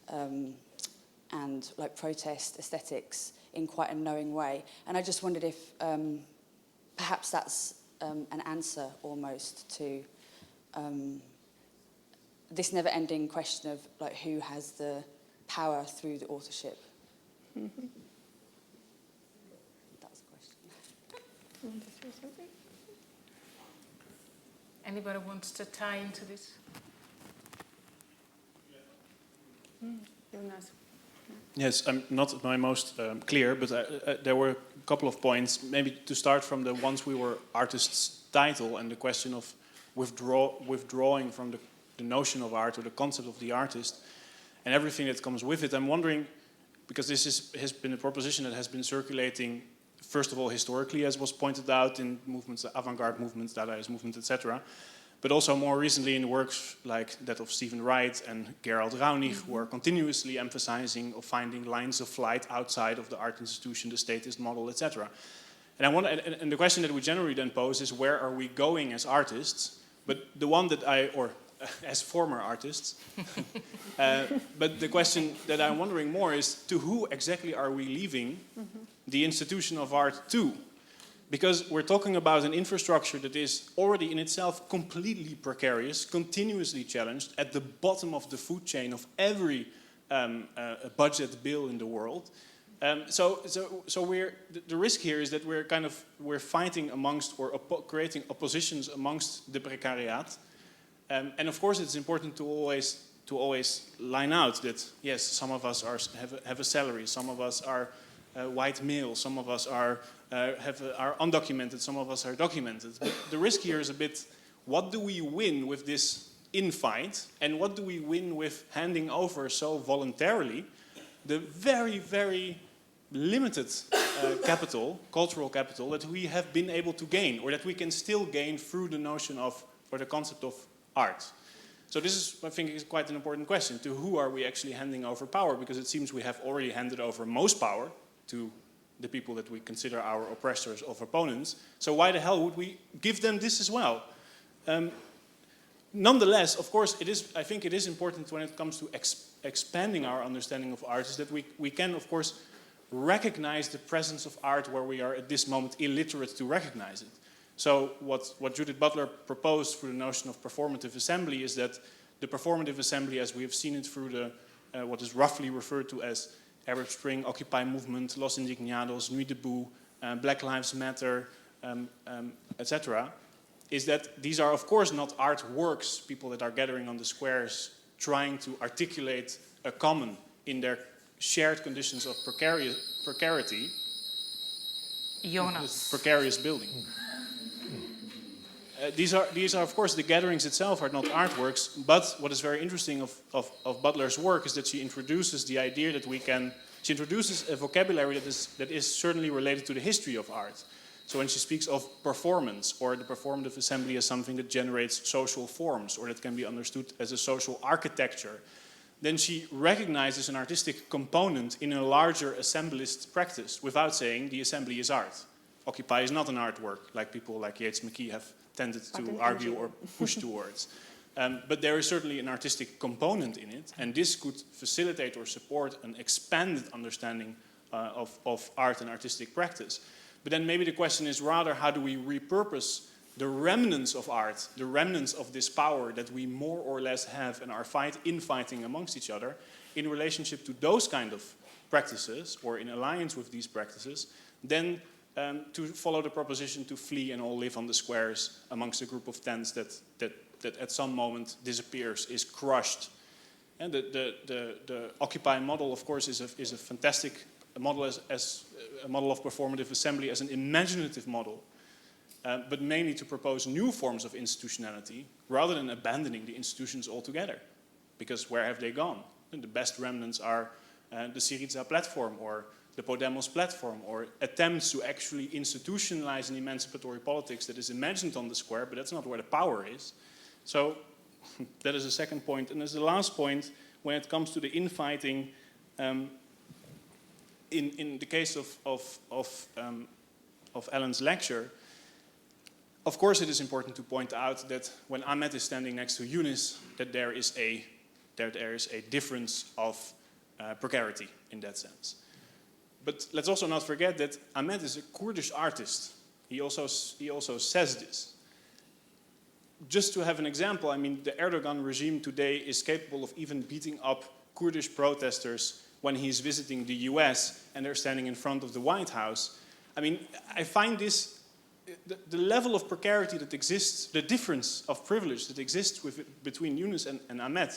and protest aesthetics in quite a knowing way. And I just wondered if perhaps that's an answer almost to this never-ending question of who has the power through the authorship. Mm-hmm. That's the question. You want to say something? Anybody wants to tie into this? Jonas. Yes, I'm not my most clear, but there were a couple of points. Maybe to start from the once we were artists title and the question of withdrawing from the notion of art or the concept of the artist and everything that comes with it. I'm wondering, because this has been a proposition that has been circulating, first of all, historically, as was pointed out in movements, avant-garde movements, Dadaist movement, etc., but also more recently in works like that of Stephen Wright and Gerald Raunig, who are continuously emphasizing of finding lines of flight outside of the art institution, the statist model, etc. And the question that we generally then pose is, where are we going as artists? But the one that as former artists, but the question that I'm wondering more is, to who exactly are we leaving the institution of art to? Because we're talking about an infrastructure that is already in itself completely precarious, continuously challenged, at the bottom of the food chain of every budget bill in the world. So the risk here is that we're fighting amongst or creating oppositions amongst the precariat. And of course, it's important to always line out that yes, some of us have a salary, some of us are white male, some of us are undocumented, some of us are documented. But the risk here is a bit: what do we win with this infight, and what do we win with handing over so voluntarily the very, very limited cultural capital that we have been able to gain, or that we can still gain through the notion of, or the concept of, art? So this is, I think, is quite an important question. To who are we actually handing over power? Because it seems we have already handed over most power to the people that we consider our oppressors or opponents. So why the hell would we give them this as well? Nonetheless, of course, I think it is important when it comes to expanding our understanding of art, is that we can, of course, recognize the presence of art where we are at this moment illiterate to recognize it. So what Judith Butler proposed through the notion of performative assembly is that the performative assembly, as we have seen it through the what is roughly referred to as Arab Spring, Occupy Movement, Los Indignados, Nuit debout, Black Lives Matter, etc., is that these are, of course, not artworks, people that are gathering on the squares trying to articulate a common in their shared conditions of precarity. Jonas. Precarious building. These are, of course, the gatherings itself are not artworks, but what is very interesting of Butler's work is that she introduces the idea that she introduces a vocabulary that is certainly related to the history of art. So when she speaks of performance, or the performative assembly as something that generates social forms, or that can be understood as a social architecture, then she recognizes an artistic component in a larger assemblist practice without saying the assembly is art. Occupy is not an artwork, like people like Yates McKee have tended to argue or push towards. But there is certainly an artistic component in it, and this could facilitate or support an expanded understanding of art and artistic practice. But then maybe the question is rather, how do we repurpose the remnants of art, the remnants of this power that we more or less have and are infighting amongst each other, in relationship to those kind of practices, or in alliance with these practices, then to follow the proposition to flee and all live on the squares amongst a group of tents that at some moment disappears, is crushed. And the Occupy model, of course, is a fantastic model as a model of performative assembly, as an imaginative model, but mainly to propose new forms of institutionality rather than abandoning the institutions altogether. Because where have they gone? And the best remnants are the Syriza platform, or the Podemos platform, or attempts to actually institutionalize an emancipatory politics that is imagined on the square, but that's not where the power is. So that is the second point. And as the last point, when it comes to the infighting, in the case of Ellen's lecture, of course it is important to point out that when Ahmed is standing next to Yunus, that there is a difference of precarity in that sense. But let's also not forget that Ahmed is a Kurdish artist. He also says this. Just to have an example, I mean, the Erdogan regime today is capable of even beating up Kurdish protesters when he's visiting the US and they're standing in front of the White House. I mean, I find this, the level of precarity that exists, the difference of privilege that exists between Yunus and Ahmed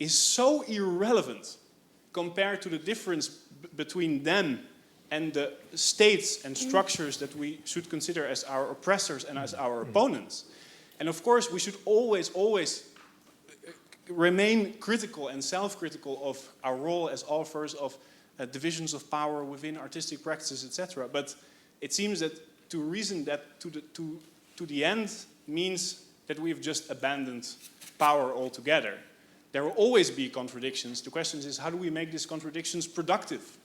is so irrelevant compared to the difference between them and the states and structures that we should consider as our oppressors and as our opponents. And of course, we should always remain critical and self-critical of our role as authors of divisions of power within artistic practices, etc. But it seems that to reason that to the end means that we've just abandoned power altogether. There will always be contradictions. The question is, how do we make these contradictions productive?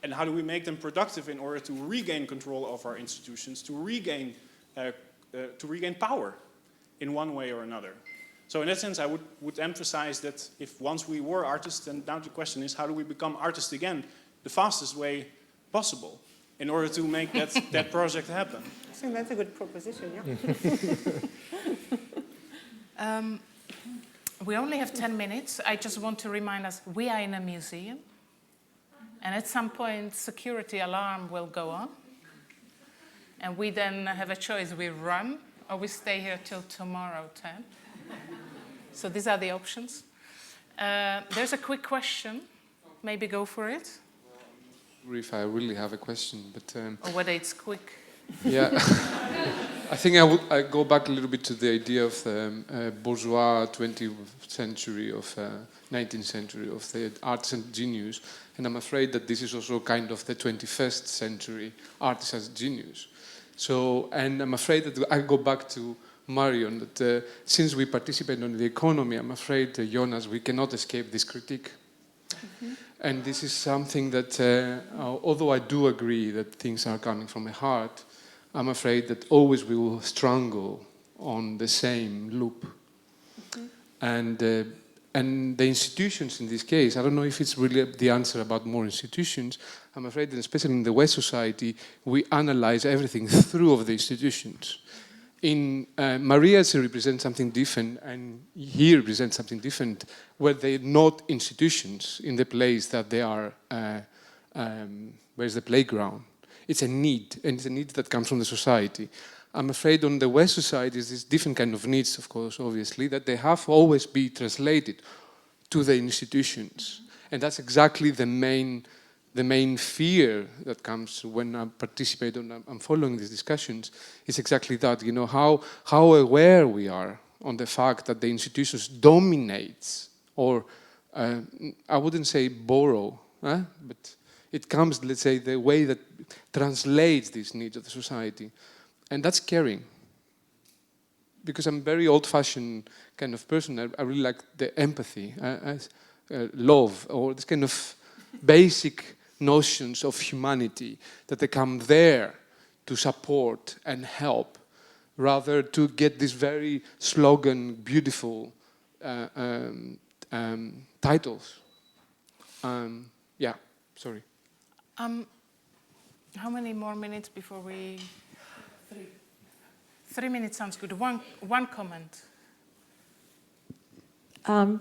And how do we make them productive in order to regain control of our institutions, to regain power in one way or another? So in that sense, I would emphasize that if once we were artists, then now the question is, how do we become artists again the fastest way possible in order to make that project happen? I think that's a good proposition, yeah. We only have 10 minutes. I just want to remind us, we are in a museum. And at some point, security alarm will go on. And we then have a choice. We run or we stay here till tomorrow 10. So these are the options. There's a quick question. Maybe go for it. If I really have a question, but... or whether it's quick. Yeah. I think I go back a little bit to the idea of the bourgeois 20th century, of 19th century, of the arts and genius. And I'm afraid that this is also kind of the 21st century artist as genius. So, and I'm afraid that I go back to Marion, that since we participate in the economy, I'm afraid, Jonas, we cannot escape this critique. Mm-hmm. And this is something that, although I do agree that things are coming from the heart, I'm afraid that always we will strangle on the same loop. Mm-hmm. And the institutions in this case, I don't know if it's really the answer about more institutions. I'm afraid that especially in the West society, we analyze everything through of the institutions. In Maria, she represents something different, and he represents something different, where they're not institutions in the place that they are, where's the playground. It's a need, and it's a need that comes from the society. I'm afraid on the West society, there's different kind of needs, of course, obviously, that they have always be translated to the institutions. And that's exactly the main fear that comes when I participate and I'm following these discussions, is exactly that, you know, how aware we are on the fact that the institutions dominates, or I wouldn't say borrow, but it comes, let's say, the way that translates these needs of the society. And that's caring. Because I'm a very old-fashioned kind of person. I really like the empathy, love, or this kind of basic notions of humanity, that they come there to support and help, rather to get this very slogan, beautiful titles. Yeah, sorry. How many more minutes before we... 3 minutes sounds good. One comment.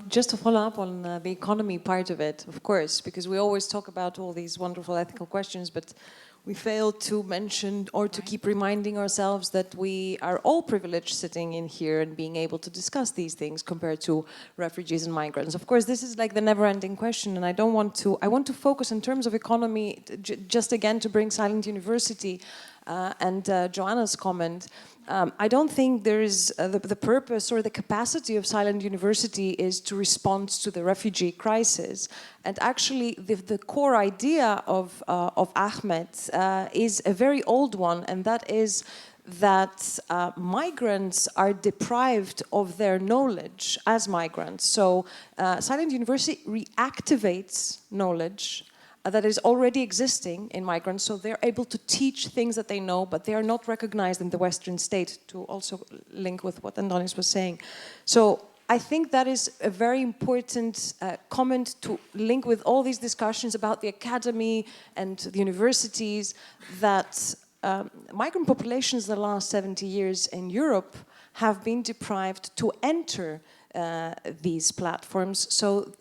Just to follow up on the economy part of it, of course, because we always talk about all these wonderful ethical questions, but we fail to mention or to keep reminding ourselves that we are all privileged sitting in here and being able to discuss these things compared to refugees and migrants. Of course, this is like the never-ending question, and I want to focus in terms of economy, just again to bring Silent University and Joanna's comment. I don't think there is the purpose or the capacity of Silent University is to respond to the refugee crisis. And actually, the core idea of Ahmed is a very old one, and that is that migrants are deprived of their knowledge as migrants. So Silent University reactivates knowledge that is already existing in migrants, so they're able to teach things that they know, but they are not recognized in the Western state, to also link with what Andonis was saying. So I think that is a very important comment to link with all these discussions about the academy and the universities, that migrant populations the last 70 years in Europe have been deprived to enter these platforms. So,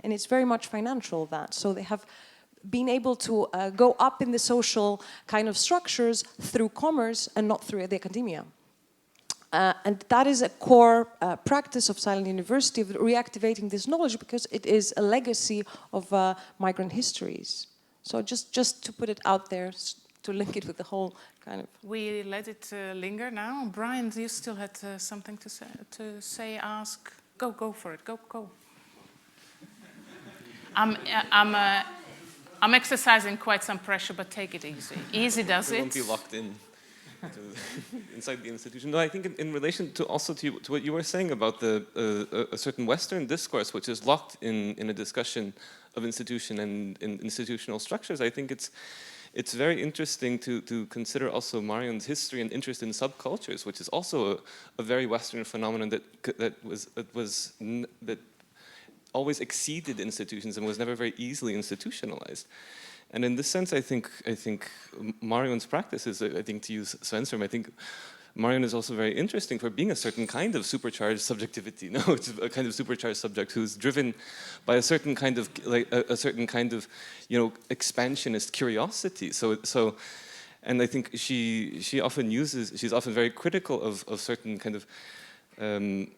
and it's very much financial, that. So they have been able to go up in the social kind of structures through commerce and not through the academia. And that is a core practice of Silent University, of reactivating this knowledge, because it is a legacy of migrant histories. So just to put it out there, to link it with the whole kind of... We let it linger now. Brian, you still had something to say, ask? Go for it, go. I'm exercising quite some pressure, but take it easy. Easy does it. We won't be locked in inside the institution. No, I think in relation to also to what you were saying about a certain Western discourse, which is locked in a discussion of institution and in institutional structures, I think it's very interesting to consider also Marion's history and interest in subcultures, which is also a very Western phenomenon that always exceeded institutions and was never very easily institutionalized. And in this sense, I think Marion's practice is, I think, to use Sven's term, I think Marion is also very interesting for being a certain kind of supercharged subjectivity. No, it's a kind of supercharged subject who's driven by a certain kind of expansionist curiosity. So, and I think she's often very critical of certain kind of kind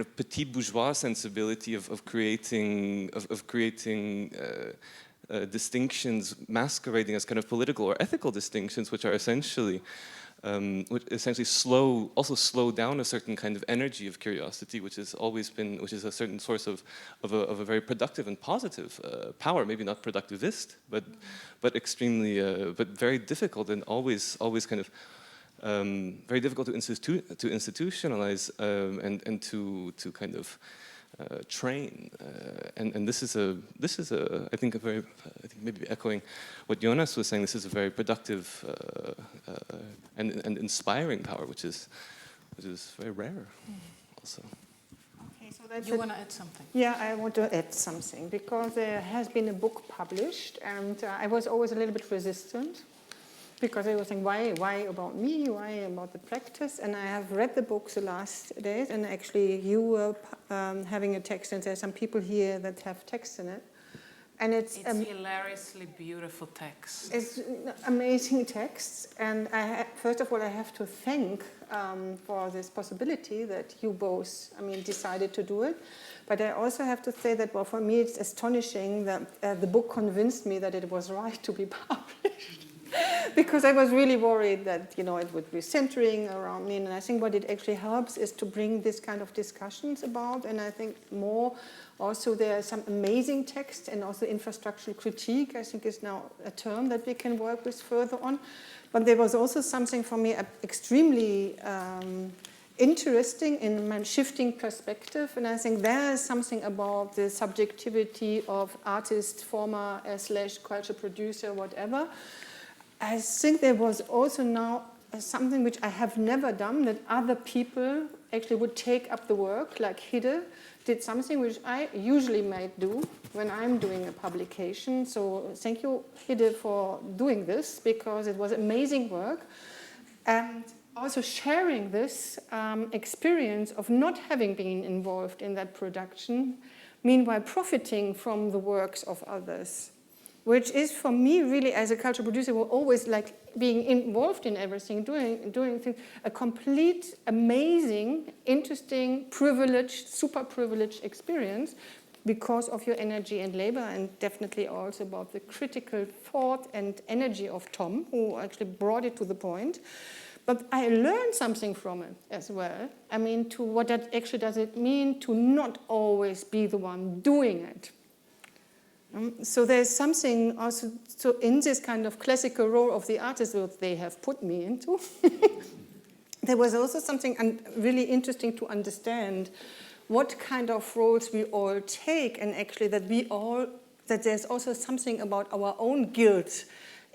of petit bourgeois sensibility of creating distinctions masquerading as kind of political or ethical distinctions, which are essentially slow down a certain kind of energy of curiosity, which is a certain source of a very productive and positive power. Maybe not productivist, but extremely, but very difficult and always kind of. Very difficult to institutionalize and to kind of train, and this is I think maybe echoing what Jonas was saying. This is a very productive and inspiring power, which is very rare, also. Okay, so that's you want to add something? Yeah, I want to add something because there has been a book published, and I was always a little bit resistant. Because I was thinking, why about me? Why about the practice? And I have read the books the last days, and actually you were having a text, and there's some people here that have text in it. And it's hilariously beautiful text. It's amazing texts, and first of all, I have to thank for this possibility that you both, decided to do it. But I also have to say that, well, for me, it's astonishing that the book convinced me that it was right to be published. Because I was really worried that, it would be centering around me. And I think what it actually helps is to bring this kind of discussions about. And I think more also there are some amazing texts, and also infrastructural critique, I think, is now a term that we can work with further on. But there was also something for me extremely interesting in my shifting perspective. And I think there is something about the subjectivity of artist, former / culture producer, whatever. I think there was also now something which I have never done, that other people actually would take up the work, like Hidde did something which I usually might do when I'm doing a publication. So thank you, Hidde, for doing this, because it was amazing work. And also sharing this experience of not having been involved in that production, meanwhile profiting from the works of others. Which is, for me, really, as a cultural producer, we're always like being involved in everything, doing things, a complete, amazing, interesting, privileged, super privileged experience because of your energy and labor, and definitely also about the critical thought and energy of Tom, who actually brought it to the point. But I learned something from it as well. To what that actually does it mean to not always be the one doing it. So there's something also in this kind of classical role of the artist that they have put me into. There was also something really interesting to understand what kind of roles we all take, and actually that there's also something about our own guilt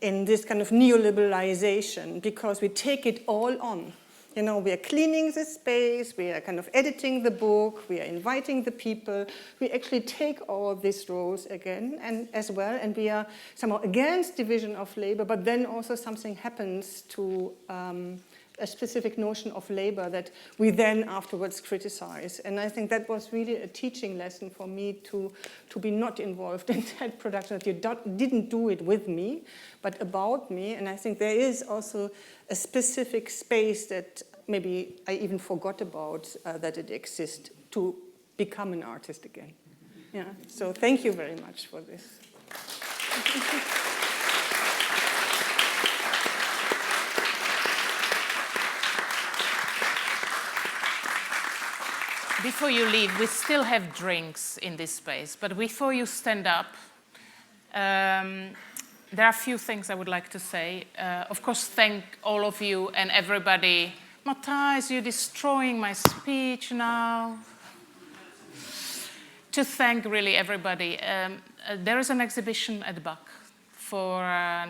in this kind of neoliberalization, because we take it all on. We are cleaning the space, we are kind of editing the book, we are inviting the people. We actually take all these roles again and as well, and we are somehow against division of labor, but then also something happens to a specific notion of labor that we then afterwards criticize. And I think that was really a teaching lesson for me to be not involved in that production, that you didn't do it with me, but about me. And I think there is also a specific space that maybe I even forgot about that it exists to become an artist again. Yeah. So thank you very much for this. Before you leave, we still have drinks in this space, but before you stand up, there are a few things I would like to say. Of course, thank all of you and everybody. Matthijs, you're destroying my speech now. To thank really everybody. There is an exhibition at BAK for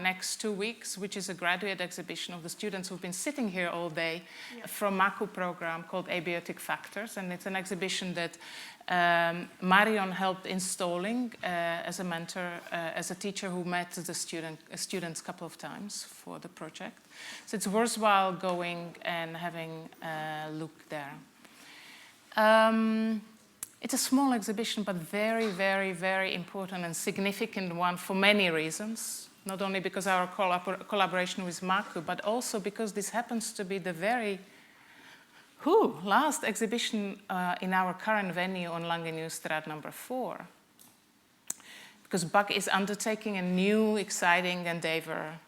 next 2 weeks, which is a graduate exhibition of the students who've been sitting here all day from MAKU program called Abiotic Factors. And it's an exhibition that Marion helped installing as a mentor, as a teacher who met the students a couple of times for the project. So it's worthwhile going and having a look there. It's a small exhibition, but very, very, very important and significant one for many reasons. Not only because of our collaboration with MAKU, but also because this happens to be the very last exhibition in our current venue on Langenhuisstraat number 4. Because BAK is undertaking a new, exciting endeavor,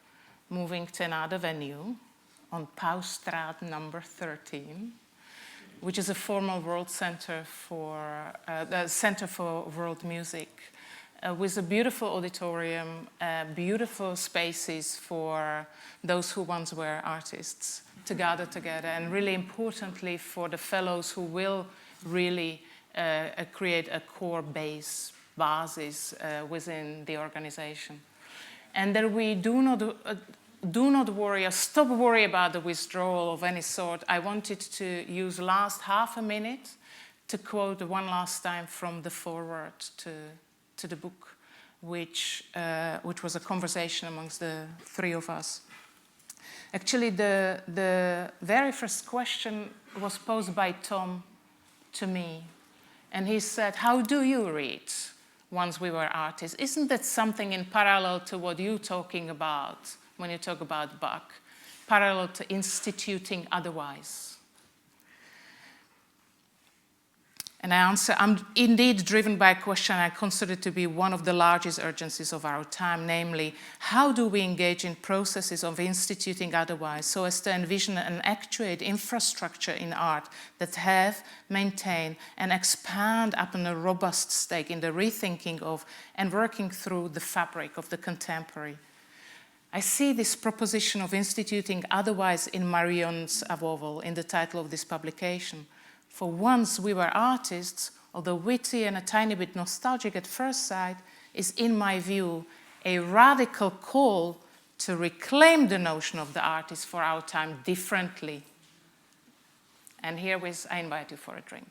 moving to another venue on Pauwstraat number 13. Which is a formal world center for the Center for World Music, with a beautiful auditorium, beautiful spaces for those who once were artists to gather together, and really importantly for the fellows who will really create a core basis within the organization, and that we do not worry or stop worry about the withdrawal of any sort. I wanted to use the last half a minute to quote one last time from the foreword to the book, which was a conversation amongst the three of us. Actually, the very first question was posed by Tom to me. And he said, how do you read Once We Were Artists? Isn't that something in parallel to what you're talking about when you talk about BAK, parallel to instituting otherwise? And I answer, I'm indeed driven by a question I consider to be one of the largest urgencies of our time, namely, how do we engage in processes of instituting otherwise so as to envision and actuate infrastructure in art that have, maintain, and expand upon a robust stake in the rethinking of and working through the fabric of the contemporary? I see this proposition of instituting otherwise in Marion's avowal in the title of this publication. For Once We Were Artists, although witty and a tiny bit nostalgic at first sight, is in my view a radical call to reclaim the notion of the artist for our time differently. And herewith I invite you for a drink.